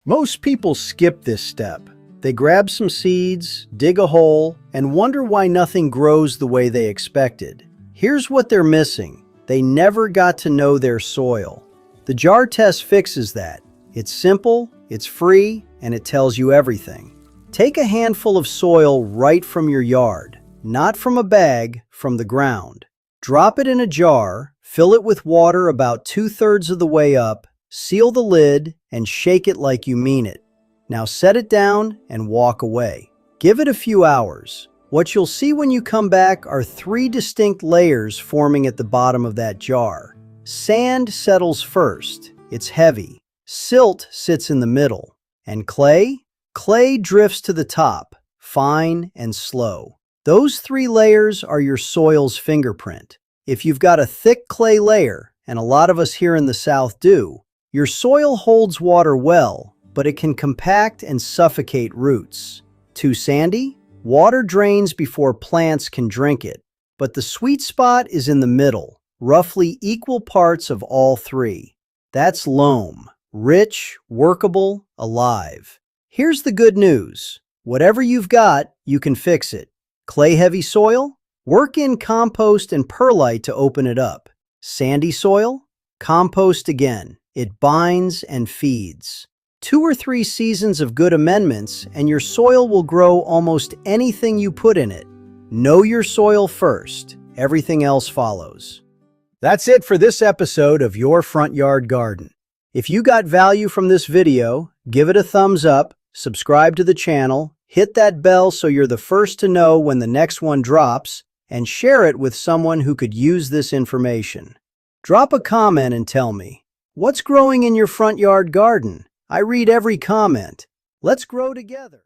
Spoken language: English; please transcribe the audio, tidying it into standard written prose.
Most people skip this step. They grab some seeds, dig a hole, and wonder why nothing grows the way they expected. Here's what they're missing. They never got to know their soil. The jar test fixes that. It's simple, it's free, and it tells you everything. Take a handful of soil right from your yard, not from a bag, from the ground. Drop it in a jar, fill it with water about 2/3 of the way up, seal the lid, and shake it like you mean it. Now set it down and walk away. Give it a few hours. What you'll see when you come back are 3 distinct layers forming at the bottom of that jar. Sand settles first. It's heavy. Silt sits in the middle. And clay? Clay drifts to the top, fine and slow. Those 3 layers are your soil's fingerprint. If you've got a thick clay layer, and a lot of us here in the South do, your soil holds water well, but it can compact and suffocate roots. Too sandy? Water drains before plants can drink it. But the sweet spot is in the middle, roughly equal parts of all 3. That's loam. Rich, workable, alive. Here's the good news. Whatever you've got, you can fix it. Clay-heavy soil? Work in compost and perlite to open it up. Sandy soil? Compost again. It binds and feeds. 2 or 3 seasons of good amendments, and your soil will grow almost anything you put in it. Know your soil first. Everything else follows. That's it for this episode of Your Front Yard Garden. If you got value from this video, give it a thumbs up, subscribe to the channel, hit that bell so you're the first to know when the next one drops, and share it with someone who could use this information. Drop a comment and tell me, what's growing in your front yard garden? I read every comment. Let's grow together.